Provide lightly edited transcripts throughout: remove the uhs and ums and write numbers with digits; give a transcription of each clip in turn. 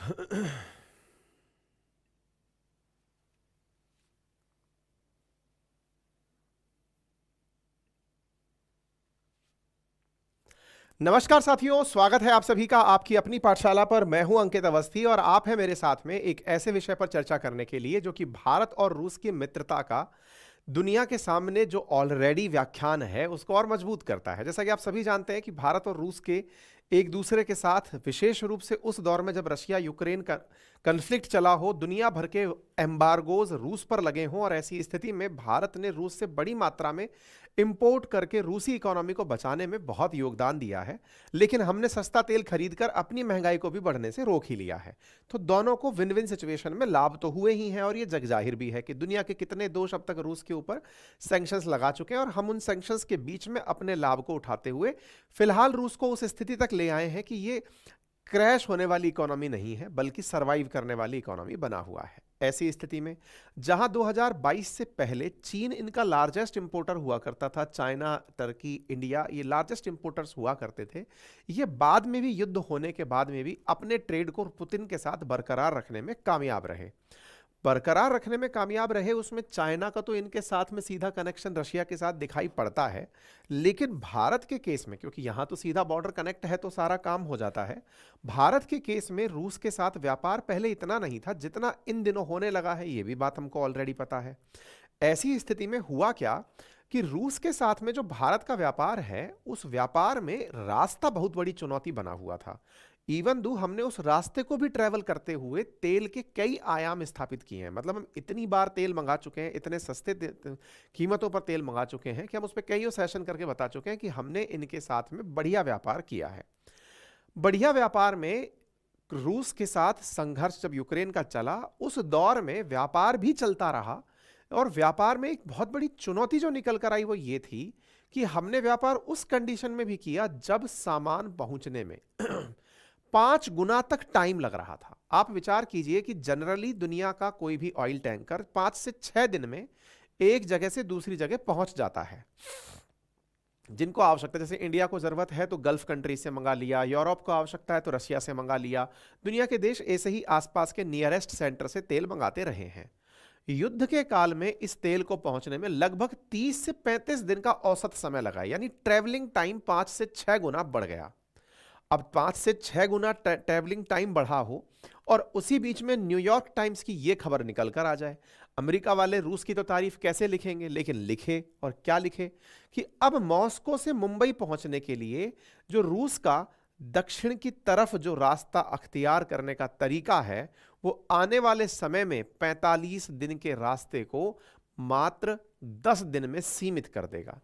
नमस्कार साथियों, स्वागत है आप सभी का आपकी अपनी पाठशाला पर। मैं हूं अंकित अवस्थी और आप हैं मेरे साथ में एक ऐसे विषय पर चर्चा करने के लिए जो कि भारत और रूस की मित्रता का दुनिया के सामने जो ऑलरेडी व्याख्यान है उसको और मजबूत करता है। जैसा कि आप सभी जानते हैं कि भारत और रूस के एक दूसरे के साथ, विशेष रूप से उस दौर में जब रशिया यूक्रेन का कन्फ्लिक्ट चला हो, दुनिया भर के एम्बार्गोज रूस पर लगे हों और ऐसी स्थिति में भारत ने रूस से बड़ी मात्रा में इंपोर्ट करके रूसी इकोनॉमी को बचाने में बहुत योगदान दिया है। लेकिन हमने सस्ता तेल खरीदकर अपनी महंगाई को भी बढ़ने से रोक ही लिया है। तो दोनों को विन विन सिचुएशन में लाभ तो हुए ही हैं और ये जग जाहिर भी है कि दुनिया के कितने देश अब तक रूस के ऊपर सैंक्शंस लगा चुके हैं और हम उन सैंक्शंस के बीच में अपने लाभ को उठाते हुए फिलहाल रूस को उस स्थिति तक ले आए हैं कि ये क्रैश होने वाली इकोनॉमी नहीं है बल्कि सरवाइव करने वाली इकोनॉमी बना हुआ है। ऐसी स्थिति में जहां 2022 से पहले चीन इनका लार्जेस्ट इंपोर्टर हुआ करता था, चाइना, टर्की, इंडिया ये लार्जेस्ट इंपोर्टर्स हुआ करते थे, ये बाद में भी, युद्ध होने के बाद में भी अपने ट्रेड को पुतिन के साथ बरकरार रखने में कामयाब रहे। उसमें चाइना का तो इनके साथ में सीधा कनेक्शन रशिया के साथ दिखाई पड़ता है, लेकिन भारत के केस में, क्योंकि यहां तो सीधा बॉर्डर कनेक्ट है तो सारा काम हो जाता है, भारत के केस में रूस के साथ व्यापार पहले इतना नहीं था जितना इन दिनों होने लगा है। ये भी बात हमको ऑलरेडी पता है। ऐसी स्थिति में हुआ क्या कि रूस के साथ में जो भारत का व्यापार है, उस व्यापार में रास्ता बहुत बड़ी चुनौती बना हुआ था। इवन दो हमने उस रास्ते को भी ट्रेवल करते हुए तेल के कई आयाम स्थापित किए हैं। मतलब हम इतनी बार तेल मंगा चुके हैं, इतने सस्ते कीमतों पर तेल मंगा चुके हैं कि हम उस पर कई सेशन करके बता चुके हैं कि हमने इनके साथ में बढ़िया व्यापार किया है। बढ़िया व्यापार में रूस के साथ संघर्ष जब यूक्रेन का चला, उस दौर में व्यापार भी चलता रहा और व्यापार में एक बहुत बड़ी चुनौती जो निकल कर आई वो ये थी कि हमने व्यापार उस कंडीशन में भी किया जब सामान पहुंचने में 5 गुना तक टाइम लग रहा था। आप विचार कीजिए कि जनरली दुनिया का कोई भी ऑयल टैंकर 5 से 6 दिन में एक जगह से दूसरी जगह पहुंच जाता है। जिनको आवश्यकता, जैसे इंडिया को जरूरत है तो गल्फ कंट्री से मंगा लिया, यूरोप को आवश्यकता है तो रशिया से मंगा लिया। दुनिया के देश ऐसे ही आसपास के नियरेस्ट सेंटर से तेल मंगाते रहे हैं। युद्ध के काल में इस तेल को पहुंचने में लगभग 30 से 35 दिन का औसत समय लगा, यानी ट्रैवलिंग टाइम 5 से 6 गुना बढ़ गया। अब 5 से 6 गुना ट्रैवलिंग टाइम बढ़ा हो और उसी बीच में न्यूयॉर्क टाइम्स की यह खबर निकल कर आ जाए। अमेरिका वाले रूस की तो तारीफ कैसे लिखेंगे, लेकिन लिखे, और क्या लिखे कि अब मॉस्को से मुंबई पहुंचने के लिए जो रूस का दक्षिण की तरफ जो रास्ता अख्तियार करने का तरीका है, वो आने वाले समय में 45 दिन के रास्ते को मात्र 10 दिन में सीमित कर देगा।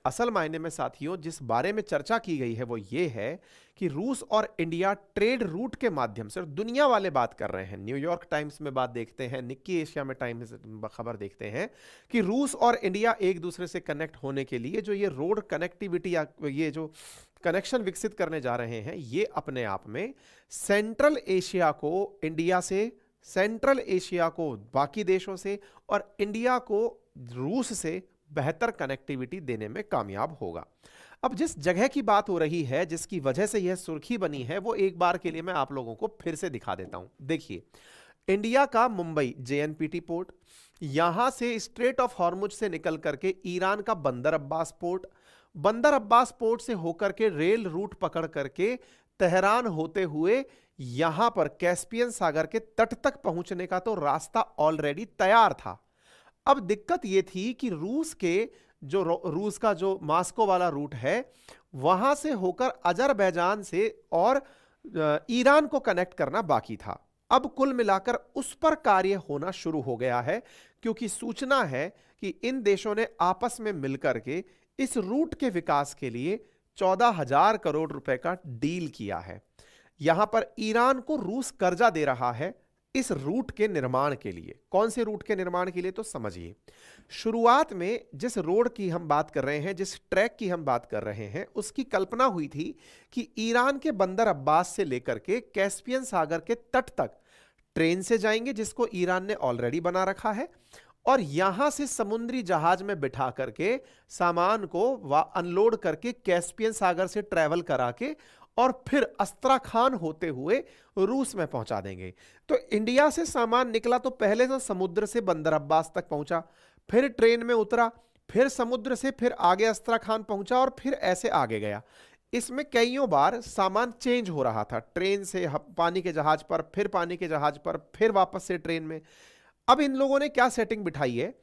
असल मायने में साथियों जिस बारे में चर्चा की गई है वो ये है कि रूस और इंडिया ट्रेड रूट के माध्यम से, और दुनिया वाले बात कर रहे हैं, न्यूयॉर्क टाइम्स में बात देखते हैं, निक्की एशिया में टाइम्स खबर देखते हैं कि रूस और इंडिया एक दूसरे से कनेक्ट होने के लिए जो ये रोड कनेक्टिविटी या ये जो कनेक्शन विकसित करने जा रहे हैं, ये अपने आप में सेंट्रल एशिया को इंडिया से, सेंट्रल एशिया को बाकी देशों से और इंडिया को रूस से बेहतर कनेक्टिविटी देने में कामयाब होगा। अब जिस जगह की बात हो रही है, जिसकी वजह से यह सुर्खी बनी है, वो एक बार के लिए मैं आप लोगों को फिर से दिखा देता हूं। देखिए, इंडिया का मुंबई जेएनपीटी पोर्ट, यहां से स्ट्रेट ऑफ हॉर्मुज से निकल करके ईरान का बंदर अब्बास पोर्ट, बंदर अब्बास पोर्ट से होकर के रेल रूट पकड़ करके तेहरान होते हुए यहां पर कैस्पियन सागर के तट तक पहुंचने का तो रास्ता ऑलरेडी तैयार था। अब दिक्कत यह थी कि रूस का जो मॉस्को वाला रूट है, वहां से होकर अजरबैजान से और ईरान को कनेक्ट करना बाकी था। अब कुल मिलाकर उस पर कार्य होना शुरू हो गया है, क्योंकि सूचना है कि इन देशों ने आपस में मिलकर के इस रूट के विकास के लिए 14,000 करोड़ रुपए का डील किया है। यहां पर ईरान को रूस कर्जा दे रहा है इस रूट के निर्माण के लिए। कौन से रूट के निर्माण के लिए, तो समझिए, शुरुआत में जिस रोड की हम बात कर रहे हैं, जिस ट्रैक की हम बात कर रहे हैं, उसकी कल्पना हुई थी कि ईरान के बंदर अब्बास से लेकर के कैस्पियन सागर के तट तक ट्रेन से जाएंगे, जिसको ईरान ने ऑलरेडी बना रखा है, और यहां से समुद्री जहाज में बिठा करके सामान को अनलोड करके कैस्पियन सागर से ट्रैवल करा के और फिर अस्त्राखान होते हुए रूस में पहुंचा देंगे। तो इंडिया से सामान निकला तो पहले तो समुद्र से बंदर अब्बास तक पहुंचा, फिर ट्रेन में उतरा, फिर समुद्र से फिर आगे अस्त्राखान पहुंचा और फिर ऐसे आगे गया। इसमें कईयों बार सामान चेंज हो रहा था, ट्रेन से पानी के जहाज पर, फिर पानी के जहाज पर, फिर वापस से ट्रेन में। अब इन लोगों ने क्या सेटिंग बिठाई है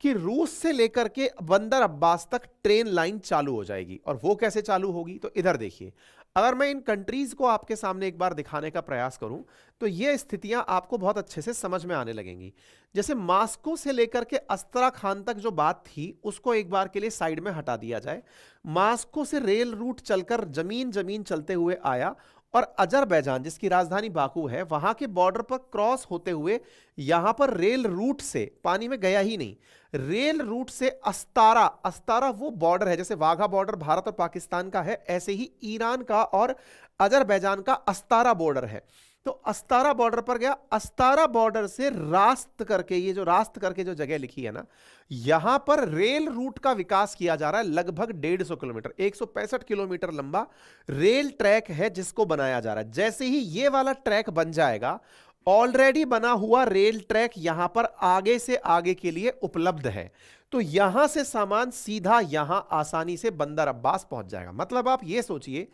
कि रूस से लेकर के बंदर अब्बास तक ट्रेन लाइन चालू हो जाएगी। और वो कैसे चालू होगी, तो इधर देखिए, अगर मैं इन कंट्रीज को आपके सामने एक बार दिखाने का प्रयास करूं तो ये स्थितियां आपको बहुत अच्छे से समझ में आने लगेंगी। जैसे मास्को से लेकर के अस्त्राखान तक जो बात थी उसको एक बार के लिए साइड में हटा दिया जाए। मास्को से रेल रूट चलकर जमीन जमीन चलते हुए आया और अजरबैजान जिसकी राजधानी बाकू है वहां के बॉर्डर पर क्रॉस होते हुए यहां पर रेल रूट से, पानी में गया ही नहीं, रेल रूट से अस्तारा, अस्तारा वो बॉर्डर है, जैसे वाघा बॉर्डर भारत और पाकिस्तान का है, ऐसे ही ईरान का और अजरबैजान का अस्तारा बॉर्डर है। तो अस्तारा बॉर्डर पर गया, अस्तारा बॉर्डर से रास्त करके, ये जो रास्त करके जो जगह लिखी है ना, यहां पर रेल रूट का विकास किया जा रहा है। लगभग 150 किलोमीटर, 165 किलोमीटर लंबा रेल ट्रैक है जिसको बनाया जा रहा है। जैसे ही ये वाला ट्रैक बन जाएगा, ऑलरेडी बना हुआ रेल ट्रैक यहां पर आगे से आगे के लिए उपलब्ध है, तो यहां से सामान सीधा यहां आसानी से बंदर अब्बास पहुंच जाएगा। मतलब आप यह सोचिए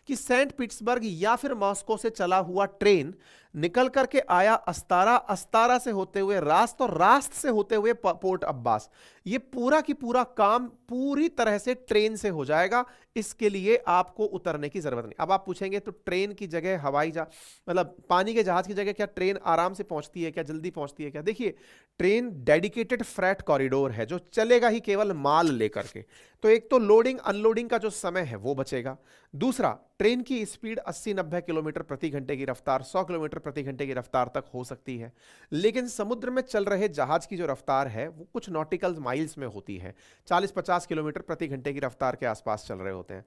कि सेंट पीटर्सबर्ग या फिर मॉस्को से चला हुआ ट्रेन निकल करके आया अस्तारा, अस्तारा से होते हुए रास्त और रास्त से होते हुए पोर्ट अब्बास। ये पूरा की पूरा काम पूरी तरह से ट्रेन से हो जाएगा, इसके लिए आपको उतरने की जरूरत नहीं। अब आप पूछेंगे तो ट्रेन की जगह हवाई जहाज, मतलब पानी के जहाज की जगह क्या ट्रेन आराम से पहुंचती है क्या, जल्दी पहुंचती है क्या? देखिए, ट्रेन डेडिकेटेड फ्रेट कॉरिडोर है जो चलेगा ही केवल माल लेकर के। तो एक तो लोडिंग अनलोडिंग का जो समय है वो बचेगा, दूसरा ट्रेन की स्पीड 80-90 किलोमीटर प्रति घंटे की रफ्तार, 100 किलोमीटर प्रति घंटे की रफ्तार तक हो सकती है। लेकिन समुद्र में चल रहे जहाज की जो रफ्तार है वो कुछ नॉटिकल माइल्स में होती है, 40-50 किलोमीटर प्रति घंटे की रफ्तार के आसपास चल रहे होते हैं।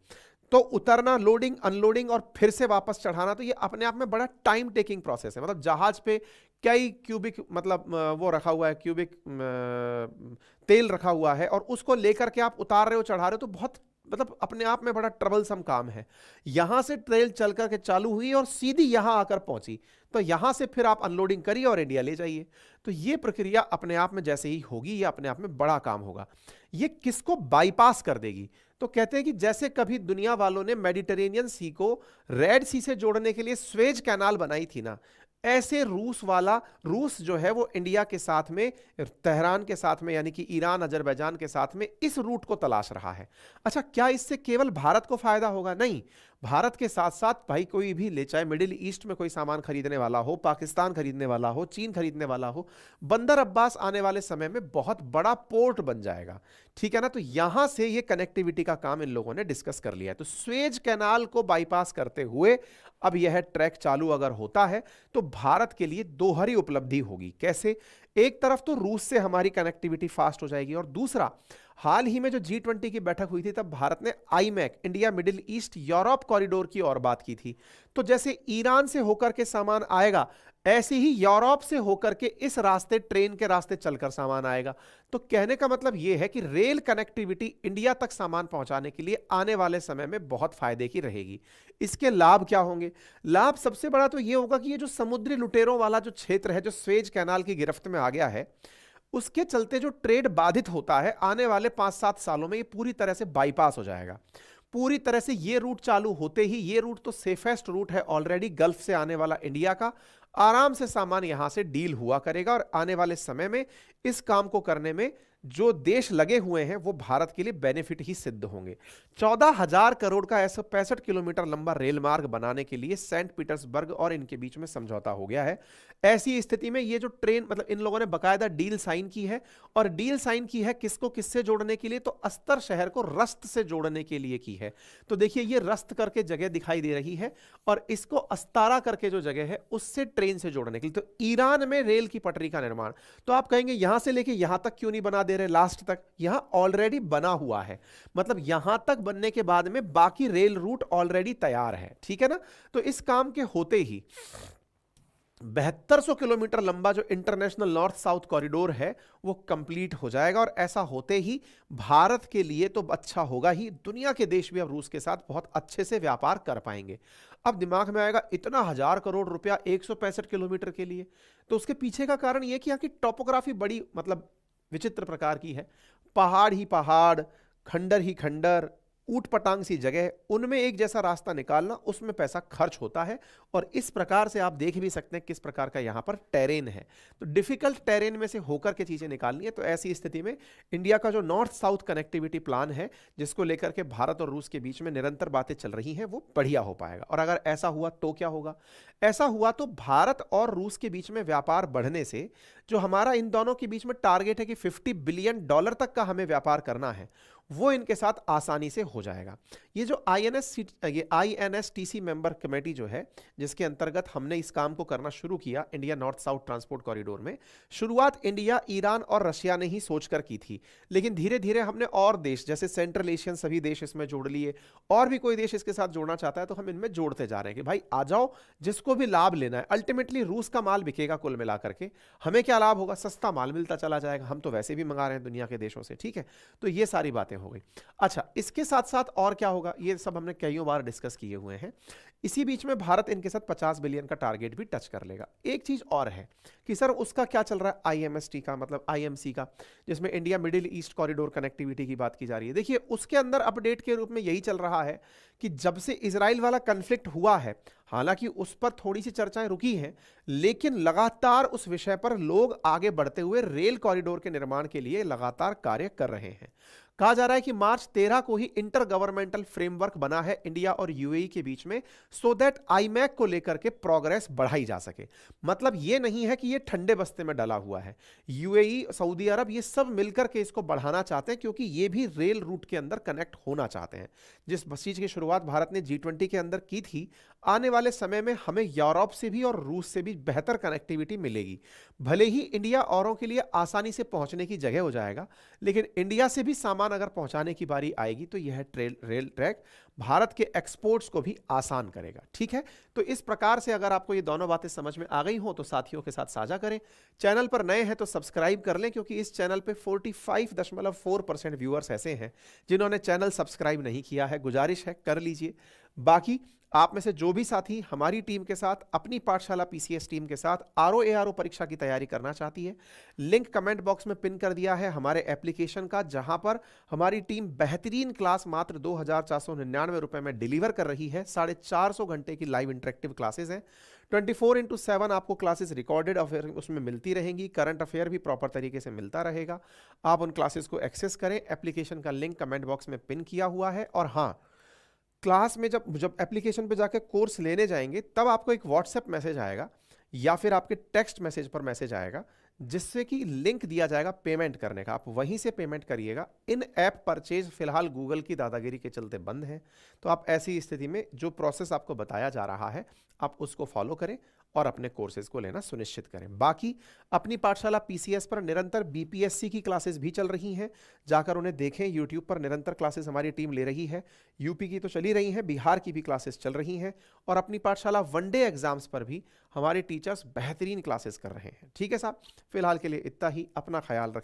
तो उतरना, लोडिंग अनलोडिंग और फिर से वापस चढ़ाना, तो ये अपने आप में बड़ा टाइम टेकिंग प्रोसेस है। मतलब जहाज पे कई क्यूबिक, मतलब वो रखा हुआ है, क्यूबिक तेल रखा हुआ है, और उसको लेकर के आप उतार रहे हो, चढ़ा रहे हो, तो बहुत, मतलब अपने आप में बड़ा ट्रबलसम काम है। यहां से ट्रेन चल करके चालू हुई और सीधी यहां आकर पहुंची, तो यहां से फिर आप अनलोडिंग करिए और इंडिया ले जाइए। तो ये प्रक्रिया अपने आप में जैसे ही होगी, ये अपने आप में बड़ा काम होगा। ये किसको बाईपास कर देगी? तो कहते हैं कि जैसे कभी दुनिया वालों ने मेडिटेरेनियन सी को रेड सी से जोड़ने के लिए स्वेज कैनाल बनाई थी ना, ऐसे रूस जो है वो इंडिया के साथ में, तेहरान के साथ में, यानी कि ईरान अजरबैजान के साथ में इस रूट को तलाश रहा है। अच्छा, क्या इससे केवल भारत को फायदा होगा? नहीं, भारत के साथ साथ भाई कोई भी ले, चाहे मिडिल ईस्ट में कोई सामान खरीदने वाला हो, पाकिस्तान खरीदने वाला हो, चीन खरीदने वाला हो, बंदर अब्बास आने वाले समय में बहुत बड़ा पोर्ट बन जाएगा। ठीक है ना? तो यहां से ये कनेक्टिविटी का काम इन लोगों ने डिस्कस कर लिया है। तो स्वेज कैनाल को बाईपास करते हुए अब यह ट्रैक चालू अगर होता है तो भारत के लिए दोहरी उपलब्धि होगी। कैसे? एक तरफ तो रूस से हमारी कनेक्टिविटी फास्ट हो जाएगी, और दूसरा, हाल ही में जो G20 की बैठक हुई थी तब भारत ने iMac, India middle east Europe corridor की और बात की थी। तो जैसे ईरान से होकर के सामान आएगा, ऐसे ही यूरोप से होकर के इस रास्ते, ट्रेन के रास्ते चलकर सामान आएगा। तो कहने का मतलब यह है कि रेल कनेक्टिविटी इंडिया तक सामान पहुंचाने के लिए आने वाले समय में बहुत फायदे की रहेगी। इसके लाभ क्या होंगे? लाभ सबसे बड़ा तो यह होगा कि ये जो समुद्री लुटेरों वाला जो क्षेत्र है, जो स्वेज कैनाल की गिरफ्त में आ गया है, उसके चलते जो ट्रेड बाधित होता है, आने वाले 5-7 सालों में ये पूरी तरह से बाईपास हो जाएगा। पूरी तरह से ये रूट चालू होते ही, ये रूट तो सेफेस्ट रूट है ऑलरेडी, गल्फ से आने वाला इंडिया का, आराम से सामान यहां से डील हुआ करेगा। और आने वाले समय में इस काम को करने में जो देश लगे हुए हैं वो भारत के लिए बेनिफिट ही सिद्ध होंगे। 14,000 करोड़ का 165 किलोमीटर लंबा रेल मार्ग बनाने के लिए सेंट पीटर्सबर्ग और इनके बीच में समझौता हो गया है। ऐसी स्थिति में ये जो ट्रेन, मतलब इन लोगों ने बकायदा डील साइन की है, और डील साइन की है किसको किससे जोड़ने के लिए? तो अस्तर शहर को रस्त से जोड़ने के लिए की है। तो देखिए, ये रस्त करके जगह दिखाई दे रही है, और इसको अस्तारा करके जो जगह है उससे ट्रेन से जोड़ने के लिए। तो ईरान में रेल की पटरी का निर्माण, तो आप कहेंगे यहां से लेके यहां तक क्यों नहीं बना दे रहे लास्ट तक? यहां ऑलरेडी बना हुआ है, मतलब यहां तक बनने के बाद में बाकी रेल रूट ऑलरेडी तैयार है। ठीक है ना? तो इस काम के होते ही 7200 किलोमीटर लंबा जो इंटरनेशनल नॉर्थ साउथ कॉरिडोर है वो कंप्लीट हो जाएगा। और ऐसा होते ही भारत के लिए तो अच्छा होगा ही, दुनिया के देश भी अब रूस के साथ बहुत अच्छे से व्यापार कर पाएंगे। अब दिमाग में आएगा इतना 1000 करोड़ रुपया 165 किलोमीटर के लिए, तो उसके पीछे का कारण यह कि यहाँ की टोपोग्राफी बड़ी मतलब विचित्र प्रकार की है। पहाड़ ही पहाड़, खंडर ही खंडर, ऊट पटांग सी जगह, उनमें एक जैसा रास्ता निकालना, उसमें पैसा खर्च होता है। और इस प्रकार से आप देख भी सकते हैं किस प्रकार का यहां पर टेरेन है। तो डिफिकल्ट टेरेन में से होकर के चीजें निकालनी है। तो ऐसी स्थिति में इंडिया का जो नॉर्थ साउथ कनेक्टिविटी प्लान है, जिसको लेकर के भारत और रूस के बीच में निरंतर बातें चल रही हैं, वो बढ़िया हो पाएगा। और अगर ऐसा हुआ तो क्या होगा? ऐसा हुआ तो भारत और रूस के बीच में व्यापार बढ़ने से जो हमारा इन दोनों के बीच में टारगेट है कि $50 बिलियन तक का हमें व्यापार करना है, वो इनके साथ आसानी से हो जाएगा। ये जो INSTC मेंबर कमेटी जो है, जिसके अंतर्गत हमने इस काम को करना शुरू किया, India north south transport corridor में, शुरुआत इंडिया, ईरान और रशिया ने ही सोचकर की थी। लेकिन धीरे धीरे हमने और देश जैसे सेंट्रल एशियन सभी देश इसमें जोड़ लिए, और भी कोई देश इसके साथ जोड़ना चाहता है तो हम इनमें जोड़ते जा रहे हैं कि भाई आ जाओ, जिसको भी लाभ लेना है। अल्टीमेटली रूस का माल बिकेगा कुल मिलाकर के, हमें क्या लाभ होगा? सस्ता माल मिलता चला जाएगा, हम तो वैसे भी मंगा रहे हैं दुनिया के देशों से, ठीक है। तो ये सारी बातें हो गई। अच्छा, इसके साथ साथ और क्या होगा, ये सब हमने कईयों बार डिस्कस किए हुए हैं। इसी बीच में भारत इनके साथ 50 बिलियन का टारगेट भी टच कर लेगा। एक चीज और है कि सर उसका क्या चल रहा है, IMST का मतलब IMC का, जिसमें India middle east corridor connectivity की बात की जा रही है। देखिए उसके अंदर अपडेट के रूप में यही चल रहा है कि जब से इजराइल वाला कन्फ्लिक्ट हुआ है, हालांकि उस पर थोड़ी सी चर्चाएं रुकी हैं, लेकिन लगातार उस विषय पर लोग आगे बढ़ते हुए रेल कॉरिडोर के निर्माण के लिए लगातार कार्य कर रहे हैं। कहा जा रहा है कि मार्च 13 को ही इंटर गवर्नमेंटल फ्रेमवर्क बना है इंडिया और UAE के बीच में, सो दैट IMEC को लेकर के प्रोग्रेस बढ़ाई जा सके। मतलब ये नहीं है कि ये ठंडे बस्ते में डला हुआ है। UAE, सऊदी अरब, ये सब मिलकर के इसको बढ़ाना चाहते हैं, क्योंकि ये भी रेल रूट के अंदर कनेक्ट होना चाहते हैं। जिस चीज की शुरुआत भारत ने G20 के अंदर की थी, आने वाले समय में हमें यूरोप से भी और रूस से भी बेहतर कनेक्टिविटी मिलेगी। भले ही इंडिया औरों के लिए आसानी से पहुंचने की जगह हो जाएगा, लेकिन इंडिया से भी सामान अगर पहुंचाने की बारी आएगी तो यह रेल ट्रैक भारत के एक्सपोर्ट्स को भी आसान करेगा, ठीक है। तो इस प्रकार से अगर आपको ये दोनों बातें समझ में आ गई हो तो साथियों के साथ साझा करें। चैनल पर नए हैं तो सब्सक्राइब कर लें, क्योंकि इस चैनल पे 45.4% व्यूअर्स ऐसे हैं जिन्होंने चैनल सब्सक्राइब नहीं किया है। गुजारिश है कर लीजिए। बाकी आप में से जो भी साथी हमारी टीम के साथ, अपनी पाठशाला PCS टीम के साथ RO-ARO परीक्षा की तैयारी करना चाहती है, लिंक कमेंट बॉक्स में पिन कर दिया है हमारे एप्लीकेशन का, जहां पर हमारी टीम बेहतरीन क्लास मात्र 2499 रुपए में डिलीवर कर रही है। 450 घंटे की लाइव इंटरेक्टिव क्लासेस हैं। 24/7 आपको क्लासेस रिकॉर्डेड अफेयर उसमें मिलती रहेंगी, करंट अफेयर भी प्रॉपर तरीके से मिलता रहेगा। आप उन क्लासेस को एक्सेस करें, एप्लीकेशन का लिंक कमेंट बॉक्स में पिन किया हुआ है। और हाँ, क्लास में जब एप्लीकेशन पे जाकर कोर्स लेने जाएंगे, तब आपको एक व्हाट्सएप मैसेज आएगा या फिर आपके टेक्स्ट मैसेज पर मैसेज आएगा, जिससे कि लिंक दिया जाएगा पेमेंट करने का। आप वहीं से पेमेंट करिएगा। इन ऐप परचेज फिलहाल गूगल की दादागिरी के चलते बंद है, तो आप ऐसी स्थिति में जो प्रोसेस आपको बताया जा रहा है आप उसको फॉलो करें और अपने कोर्सेज को लेना सुनिश्चित करें। बाकी अपनी पाठशाला PCS पर निरंतर BPSC की क्लासेस भी चल रही हैं, जाकर उन्हें देखें। YouTube पर निरंतर क्लासेस हमारी टीम ले रही है। यूपी की तो चली रही हैं, बिहार की भी क्लासेस चल रही हैं। और अपनी पाठशाला वनडे एग्जाम्स पर भी हमारे टीचर्स बेहतरीन क्लासेस कर रहे हैं। ठीक है साहब, फिलहाल के लिए इतना ही। अपना ख्याल रखें।